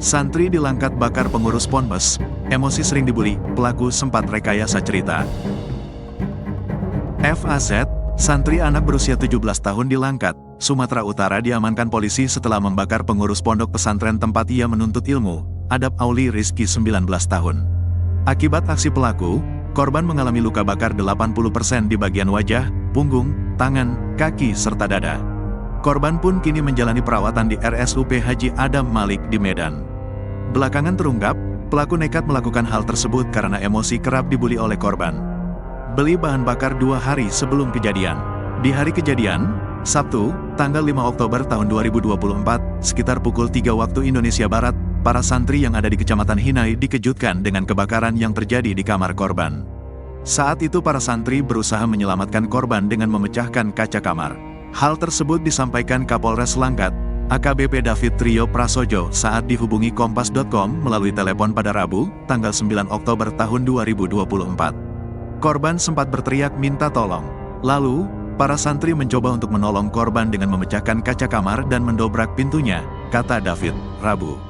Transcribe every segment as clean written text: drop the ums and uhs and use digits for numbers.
Santri di Langkat bakar pengurus ponpes, emosi sering dibully, pelaku sempat rekayasa cerita. FAZ, santri anak berusia 17 tahun di Langkat, Sumatera Utara diamankan polisi setelah membakar pengurus pondok pesantren tempat ia menuntut ilmu, Adab Auli Rizki 19 tahun. Akibat aksi pelaku, korban mengalami luka bakar 80% di bagian wajah, punggung, tangan, kaki, serta dada. Korban pun kini menjalani perawatan di RSUP Haji Adam Malik di Medan. Belakangan terungkap, pelaku nekat melakukan hal tersebut karena emosi kerap dibully oleh korban. Beli bahan bakar 2 hari sebelum kejadian. Di hari kejadian, Sabtu, tanggal 5 Oktober tahun 2024, sekitar pukul 3 waktu Indonesia Barat, para santri yang ada di Kecamatan Hinai dikejutkan dengan kebakaran yang terjadi di kamar korban. Saat itu para santri berusaha menyelamatkan korban dengan memecahkan kaca kamar. Hal tersebut disampaikan Kapolres Langkat, AKBP David Trio Prasojo saat dihubungi Kompas.com melalui telepon pada Rabu, tanggal 9 Oktober tahun 2024. Korban sempat berteriak minta tolong. Lalu, para santri mencoba untuk menolong korban dengan memecahkan kaca kamar dan mendobrak pintunya, kata David, Rabu.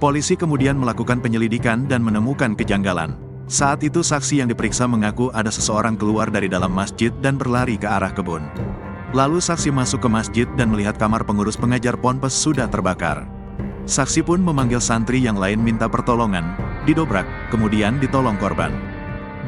Polisi kemudian melakukan penyelidikan dan menemukan kejanggalan. Saat itu saksi yang diperiksa mengaku ada seseorang keluar dari dalam masjid dan berlari ke arah kebun. Lalu saksi masuk ke masjid dan melihat kamar pengurus pengajar ponpes sudah terbakar. Saksi pun memanggil santri yang lain minta pertolongan, didobrak, kemudian ditolong korban.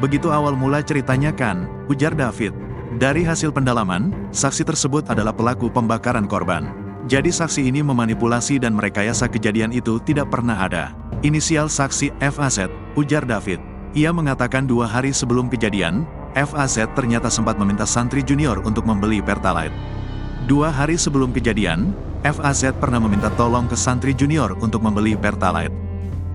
Begitu awal mula ceritanya kan, ujar David. Dari hasil pendalaman, saksi tersebut adalah pelaku pembakaran korban. Jadi saksi ini memanipulasi dan merekayasa kejadian itu tidak pernah ada. Inisial saksi FAZ, ujar David. Ia mengatakan 2 hari sebelum kejadian, FAZ ternyata sempat meminta santri junior untuk membeli Pertalite. 2 hari sebelum kejadian, FAZ pernah meminta tolong ke santri junior untuk membeli Pertalite.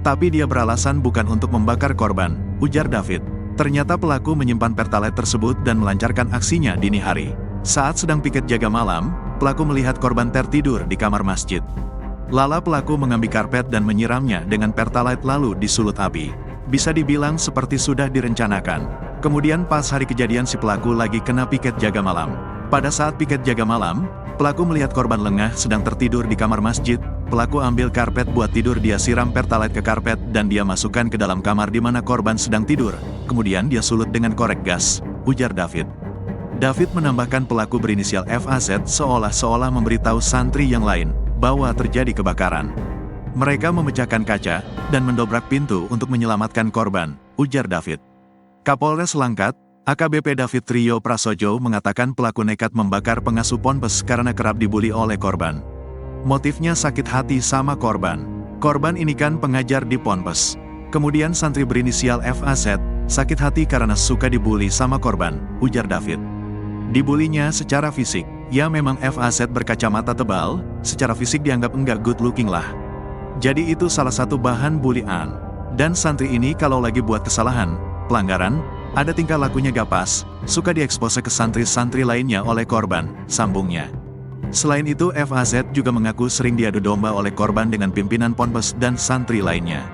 Tapi dia beralasan bukan untuk membakar korban, ujar David. Ternyata pelaku menyimpan Pertalite tersebut dan melancarkan aksinya dini hari. Saat sedang piket jaga malam, pelaku melihat korban tertidur di kamar masjid. Lala pelaku mengambil karpet dan menyiramnya dengan Pertalite lalu disulut api. Bisa dibilang seperti sudah direncanakan. Kemudian pas hari kejadian si pelaku lagi kena piket jaga malam. Pada saat piket jaga malam, pelaku melihat korban lengah sedang tertidur di kamar masjid. Pelaku ambil karpet buat tidur, dia siram Pertalite ke karpet dan dia masukkan ke dalam kamar di mana korban sedang tidur. Kemudian dia sulut dengan korek gas, ujar David. David menambahkan pelaku berinisial FAZ seolah-olah memberitahu santri yang lain bahwa terjadi kebakaran. Mereka memecahkan kaca dan mendobrak pintu untuk menyelamatkan korban, ujar David. Kapolres Langkat, AKBP David Trio Prasojo mengatakan pelaku nekat membakar pengasuh ponpes karena kerap dibully oleh korban. Motifnya sakit hati sama korban. Korban ini kan pengajar di ponpes. Kemudian santri berinisial FAZ, sakit hati karena suka dibully sama korban, ujar David. Dibulinya secara fisik, ya memang FAZ berkacamata tebal, secara fisik dianggap enggak good looking lah. Jadi itu salah satu bahan bulian. Dan santri ini kalau lagi buat kesalahan, pelanggaran, ada tingkah lakunya gak pas, suka diekspose ke santri-santri lainnya oleh korban, sambungnya. Selain itu FAZ juga mengaku sering diadu domba oleh korban dengan pimpinan ponpes dan santri lainnya.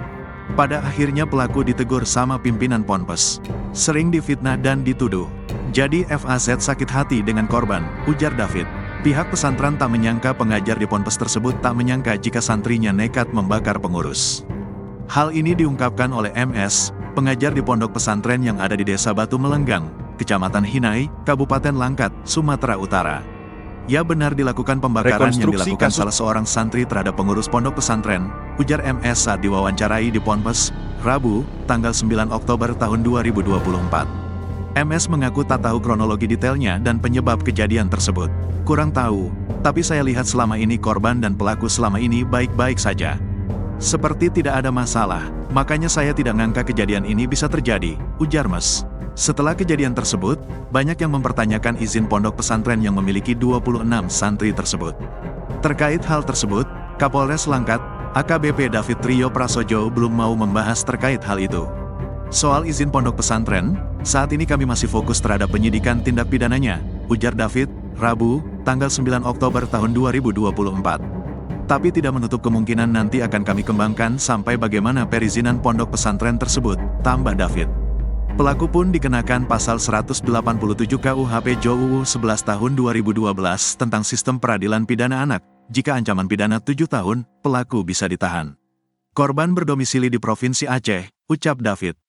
Pada akhirnya pelaku ditegur sama pimpinan ponpes. Sering difitnah dan dituduh. Jadi FAZ sakit hati dengan korban, ujar David. Pihak pesantren tak menyangka pengajar di ponpes tersebut tak menyangka jika santrinya nekat membakar pengurus. Hal ini diungkapkan oleh MS, pengajar di pondok pesantren yang ada di Desa Batu Melenggang, Kecamatan Hinai, Kabupaten Langkat, Sumatera Utara. Ya benar dilakukan pembakaran yang dilakukan salah seorang santri terhadap pengurus pondok pesantren, ujar MS saat diwawancarai di Ponpes, Rabu, tanggal 9 Oktober tahun 2024. MS mengaku tak tahu kronologi detailnya dan penyebab kejadian tersebut. Kurang tahu, tapi saya lihat selama ini korban dan pelaku selama ini baik-baik saja. Seperti tidak ada masalah, makanya saya tidak ngangka kejadian ini bisa terjadi, ujar MS. Setelah kejadian tersebut, banyak yang mempertanyakan izin pondok pesantren yang memiliki 26 santri tersebut. Terkait hal tersebut, Kapolres Langkat, AKBP David Trio Prasojo belum mau membahas terkait hal itu. Soal izin pondok pesantren, saat ini kami masih fokus terhadap penyidikan tindak pidananya, ujar David, Rabu, tanggal 9 Oktober tahun 2024. Tapi tidak menutup kemungkinan nanti akan kami kembangkan sampai bagaimana perizinan pondok pesantren tersebut, tambah David. Pelaku pun dikenakan pasal 187 KUHP JOUU 11 tahun 2012 tentang sistem peradilan pidana anak. Jika ancaman pidana 7 tahun, pelaku bisa ditahan. Korban berdomisili di Provinsi Aceh, ucap David.